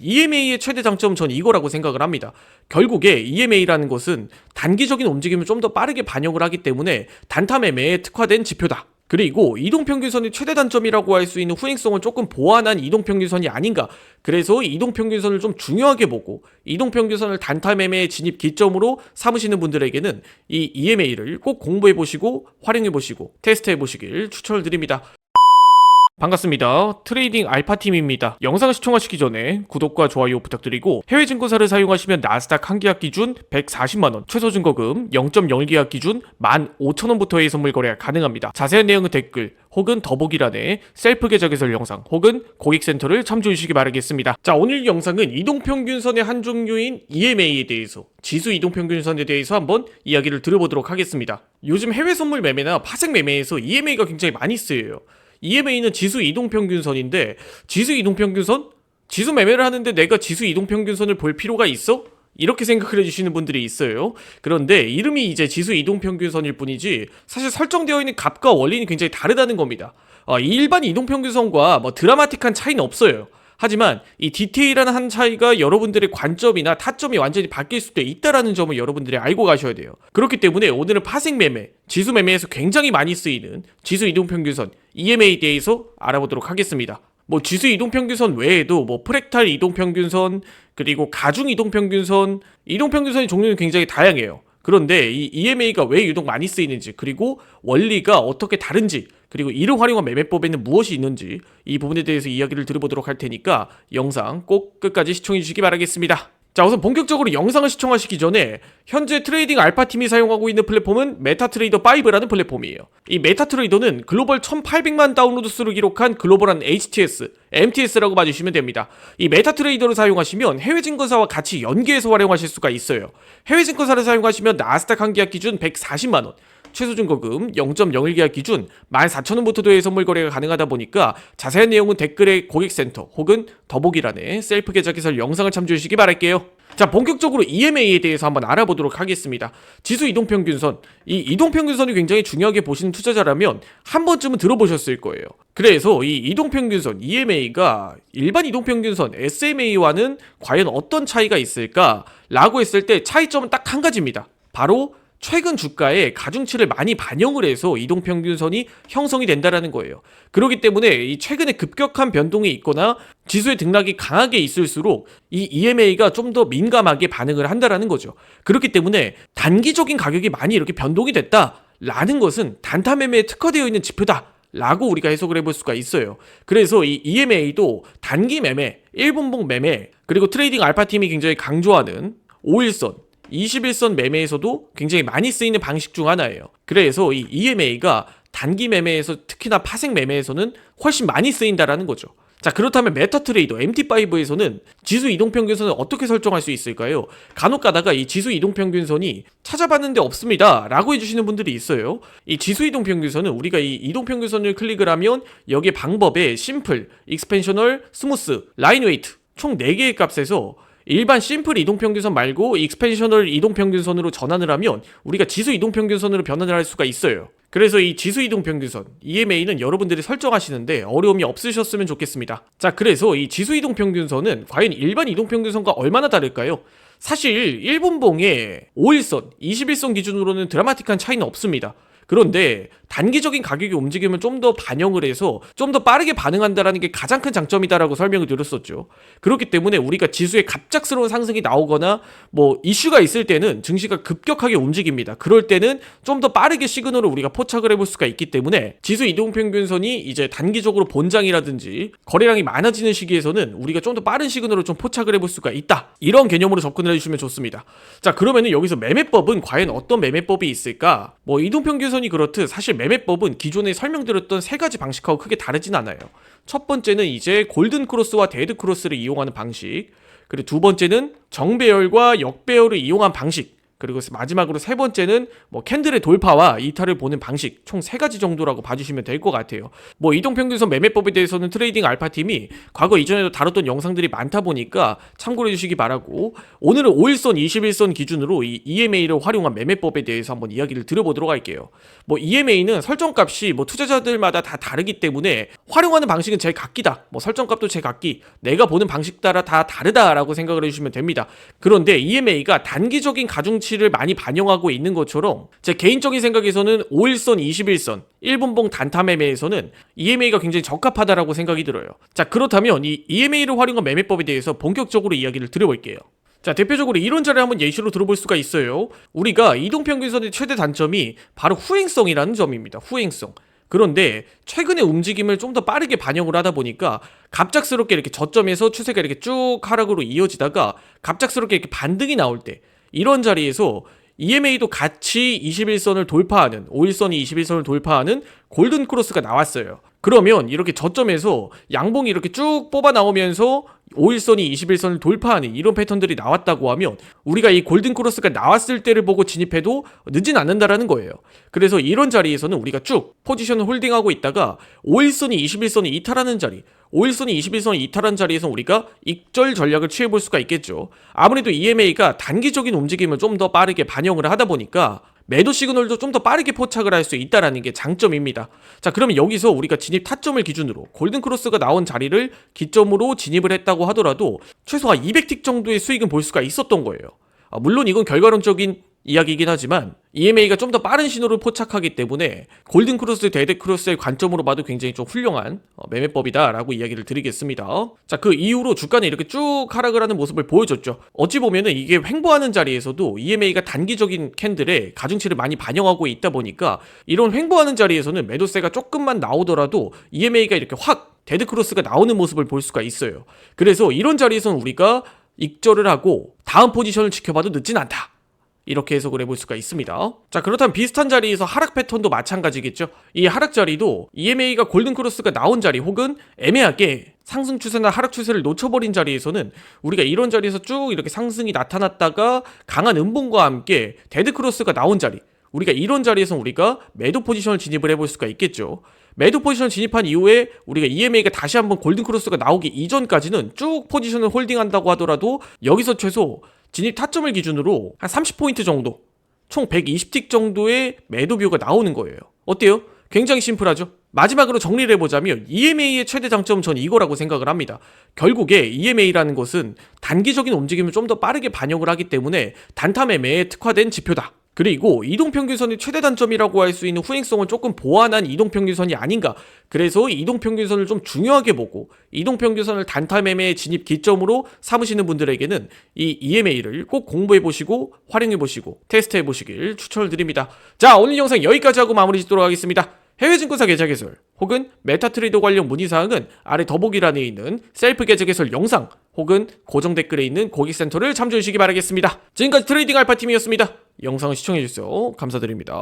EMA의 최대 장점은 전 이거라고 생각을 합니다. 결국에 EMA라는 것은 단기적인 움직임을 좀 더 빠르게 반영을 하기 때문에 단타 매매에 특화된 지표다. 그리고 이동평균선의 최대 단점이라고 할 수 있는 후행성을 조금 보완한 이동평균선이 아닌가. 그래서 이동평균선을 좀 중요하게 보고 이동평균선을 단타 매매의 진입 기점으로 삼으시는 분들에게는 이 EMA를 꼭 공부해보시고 활용해보시고 테스트해보시길 추천을 드립니다. 반갑습니다. 트레이딩 알파팀입니다. 영상을 시청하시기 전에 구독과 좋아요 부탁드리고 해외 증권사를 사용하시면 나스닥 한 계약 기준 140만원, 최소 증거금 0.01계약 기준 15,000원부터의 선물 거래가 가능합니다. 자세한 내용은 댓글 혹은 더보기란에 셀프 계좌 개설 영상 혹은 고객센터를 참조해 주시기 바라겠습니다. 자, 오늘 영상은 이동평균선의 한 종류인 EMA에 대해서, 지수 이동평균선에 대해서 한번 이야기를 들어보도록 하겠습니다. 요즘 해외 선물 매매나 파생 매매에서 EMA가 굉장히 많이 쓰여요. EMA는 지수 이동평균선인데, 지수 이동평균선? 지수 매매를 하는데 내가 지수 이동평균선을 볼 필요가 있어? 이렇게 생각을 해주시는 분들이 있어요. 그런데 이름이 이제 지수 이동평균선일 뿐이지 사실 설정되어 있는 값과 원리는 굉장히 다르다는 겁니다. 일반 이동평균선과 드라마틱한 차이는 없어요. 하지만 이 디테일한 한 차이가 여러분들의 관점이나 타점이 완전히 바뀔 수도 있다는 점을 여러분들이 알고 가셔야 돼요. 그렇기 때문에 오늘은 파생 매매, 지수 매매에서 굉장히 많이 쓰이는 지수 이동평균선 EMA에 대해서 알아보도록 하겠습니다. 지수 이동평균선 외에도 프랙탈 이동평균선, 그리고 가중 이동평균선, 이동평균선의 종류는 굉장히 다양해요. 그런데 이 EMA가 왜 유독 많이 쓰이는지, 그리고 원리가 어떻게 다른지, 그리고 이를 활용한 매매법에는 무엇이 있는지, 이 부분에 대해서 이야기를 들어보도록 할 테니까 영상 꼭 끝까지 시청해 주시기 바라겠습니다. 자, 우선 본격적으로 영상을 시청하시기 전에 현재 트레이딩 알파팀이 사용하고 있는 플랫폼은 메타트레이더 5라는 플랫폼이에요. 이 메타트레이더는 글로벌 1800만 다운로드 수를 기록한 글로벌한 HTS, MTS라고 봐주시면 됩니다. 이 메타트레이더를 사용하시면 해외 증권사와 같이 연계해서 활용하실 수가 있어요. 해외 증권사를 사용하시면 나스닥 한 계약 기준 140만원, 최소 증거금 0.01계약 기준 14,000원부터 도의 선물 거래가 가능하다 보니까 자세한 내용은 댓글에 고객센터 혹은 더보기란에 셀프 계좌 개설 영상을 참조해 주시기 바랄게요. 자, 본격적으로 EMA에 대해서 한번 알아보도록 하겠습니다. 지수 이동평균선, 이 이동평균선이 굉장히 중요하게 보시는 투자자라면 한 번쯤은 들어보셨을 거예요. 그래서 이 이동평균선 EMA가 일반 이동평균선 SMA와는 과연 어떤 차이가 있을까 라고 했을 때 차이점은 딱 한 가지입니다. 바로 최근 주가에 가중치를 많이 반영을 해서 이동평균선이 형성이 된다라는 거예요. 그렇기 때문에 이 최근에 급격한 변동이 있거나 지수의 등락이 강하게 있을수록 이 EMA가 좀 더 민감하게 반응을 한다라는 거죠. 그렇기 때문에 단기적인 가격이 많이 이렇게 변동이 됐다라는 것은 단타 매매에 특화되어 있는 지표다 라고 우리가 해석을 해볼 수가 있어요. 그래서 이 EMA도 단기 매매, 1분봉 매매, 그리고 트레이딩 알파팀이 굉장히 강조하는 5일선, 21선 매매에서도 굉장히 많이 쓰이는 방식 중 하나예요. 그래서 이 EMA가 단기 매매에서, 특히나 파생 매매에서는 훨씬 많이 쓰인다라는 거죠. 자, 그렇다면 메타트레이더 MT5에서는 지수 이동평균선을 어떻게 설정할 수 있을까요? 간혹 가다가 이 지수 이동평균선이 찾아봤는데 없습니다 라고 해주시는 분들이 있어요. 이 지수 이동평균선은 우리가 이 이동평균선을 클릭을 하면 여기에 방법에 심플, 익스펜셔널, 스무스, 라인 웨이트 총 4개의 값에서 일반 심플 이동평균선 말고 익스펜셔널 이동평균선으로 전환을 하면 우리가 지수 이동평균선으로 변환을 할 수가 있어요. 그래서 이 지수 이동평균선 EMA는 여러분들이 설정하시는데 어려움이 없으셨으면 좋겠습니다. 자, 그래서 이 지수 이동평균선은 과연 일반 이동평균선과 얼마나 다를까요? 사실 1분봉에 5일선, 21선 기준으로는 드라마틱한 차이는 없습니다. 그런데 단기적인 가격의 움직임을 좀 더 반영을 해서 좀 더 빠르게 반응한다는 게 가장 큰 장점이다라고 설명을 드렸었죠. 그렇기 때문에 우리가 지수의 갑작스러운 상승이 나오거나 이슈가 있을 때는 증시가 급격하게 움직입니다. 그럴 때는 좀 더 빠르게 시그널을 우리가 포착을 해볼 수가 있기 때문에 지수 이동평균선이 이제 단기적으로 본장이라든지 거래량이 많아지는 시기에서는 우리가 좀 더 빠른 시그널을 좀 포착을 해볼 수가 있다. 이런 개념으로 접근을 해주시면 좋습니다. 자, 그러면은 여기서 매매법은 과연 어떤 매매법이 있을까? 이동평균선이 그렇듯 사실 매매법은 기존에 설명드렸던 3가지 방식하고 크게 다르진 않아요. 첫 번째는 이제 골든 크로스와 데드 크로스를 이용하는 방식, 그리고 두 번째는 정배열과 역배열을 이용한 방식, 그리고 마지막으로 세 번째는 뭐 캔들의 돌파와 이탈을 보는 방식, 총 3가지 정도라고 봐주시면 될 것 같아요. 뭐 이동평균선 매매법에 대해서는 트레이딩 알파팀이 과거 이전에도 다뤘던 영상들이 많다 보니까 참고해 주시기 바라고, 오늘은 5일선, 21선 기준으로 이 EMA를 활용한 매매법에 대해서 한번 이야기를 드려보도록 할게요. 뭐 EMA는 설정값이 뭐 투자자들마다 다 다르기 때문에 활용하는 방식은 제각기다. 뭐 설정값도 제각기, 내가 보는 방식 따라 다 다르다라고 생각을 해주시면 됩니다. 그런데 EMA가 단기적인 가중치를 많이 반영하고 있는 것처럼 제 개인적인 생각에서는 5일선, 21선, 1분봉 단타 매매에서는 EMA가 굉장히 적합하다라고 생각이 들어요. 자, 그렇다면 이 EMA를 활용한 매매법에 대해서 본격적으로 이야기를 드려볼게요. 자, 대표적으로 이런 자를 한번 예시로 들어볼 수가 있어요. 우리가 이동평균선의 최대 단점이 바로 후행성이라는 점입니다. 후행성. 그런데 최근의 움직임을 좀 더 빠르게 반영을 하다 보니까 갑작스럽게 이렇게 저점에서 추세가 이렇게 쭉 하락으로 이어지다가 갑작스럽게 이렇게 반등이 나올 때, 이런 자리에서 EMA도 같이 21선을 돌파하는, 5일선이 21선을 돌파하는 골든 크로스가 나왔어요. 그러면 이렇게 저점에서 양봉이 이렇게 쭉 뽑아 나오면서 5일선이 21선을 돌파하는 이런 패턴들이 나왔다고 하면 우리가 이 골든 크로스가 나왔을 때를 보고 진입해도 늦진 않는다라는 거예요. 그래서 이런 자리에서는 우리가 쭉 포지션을 홀딩하고 있다가 5일선이 21선을 이탈하는 자리, 5일선이 21선을 이탈한 자리에서 우리가 익절 전략을 취해볼 수가 있겠죠. 아무래도 EMA가 단기적인 움직임을 좀 더 빠르게 반영을 하다 보니까 매도 시그널도 좀 더 빠르게 포착을 할 수 있다는 게 장점입니다. 자, 그러면 여기서 우리가 진입 타점을 기준으로 골든 크로스가 나온 자리를 기점으로 진입을 했다고 하더라도 최소한 200틱 정도의 수익은 볼 수가 있었던 거예요. 물론 이건 결과론적인 이야기이긴 하지만 EMA가 좀 더 빠른 신호를 포착하기 때문에 골든 크로스, 데드 크로스의 관점으로 봐도 굉장히 좀 훌륭한 매매법이다라고 이야기를 드리겠습니다. 자, 그 이후로 주가는 이렇게 쭉 하락을 하는 모습을 보여줬죠. 어찌 보면은 이게 횡보하는 자리에서도 EMA가 단기적인 캔들에 가중치를 많이 반영하고 있다 보니까 이런 횡보하는 자리에서는 매도세가 조금만 나오더라도 EMA가 이렇게 확 데드 크로스가 나오는 모습을 볼 수가 있어요. 그래서 이런 자리에서는 우리가 익절을 하고 다음 포지션을 지켜봐도 늦진 않다, 이렇게 해석을 해볼 수가 있습니다. 자, 그렇다면 비슷한 자리에서 하락 패턴도 마찬가지겠죠. 이 하락 자리도 EMA가 골든 크로스가 나온 자리 혹은 애매하게 상승 추세나 하락 추세를 놓쳐버린 자리에서는 우리가 이런 자리에서 쭉 이렇게 상승이 나타났다가 강한 음봉과 함께 데드 크로스가 나온 자리, 우리가 이런 자리에서 우리가 매도 포지션을 진입을 해볼 수가 있겠죠. 매도 포지션을 진입한 이후에 우리가 EMA가 다시 한번 골든 크로스가 나오기 이전까지는 쭉 포지션을 홀딩한다고 하더라도 여기서 최소 진입 타점을 기준으로 한 30포인트 정도, 총 120틱 정도의 매도뷰가 나오는 거예요. 어때요? 굉장히 심플하죠? 마지막으로 정리를 해보자면 EMA의 최대 장점은 전 이거라고 생각을 합니다. 결국에 EMA라는 것은 단기적인 움직임을 좀 더 빠르게 반영을 하기 때문에 단타 매매에 특화된 지표다. 그리고 이동평균선의 최대 단점이라고 할 수 있는 후행성을 조금 보완한 이동평균선이 아닌가. 그래서 이동평균선을 좀 중요하게 보고 이동평균선을 단타 매매의 진입 기점으로 삼으시는 분들에게는 이 EMA를 꼭 공부해보시고 활용해보시고 테스트해보시길 추천을 드립니다. 자, 오늘 영상 여기까지 하고 마무리 짓도록 하겠습니다. 해외증권사 계좌개설 혹은 메타트레이더 관련 문의사항은 아래 더보기란에 있는 셀프 계좌개설 영상 혹은 고정 댓글에 있는 고객센터를 참조해 주시기 바라겠습니다. 지금까지 트레이딩 알파팀이었습니다. 영상을 시청해주셔서 감사드립니다.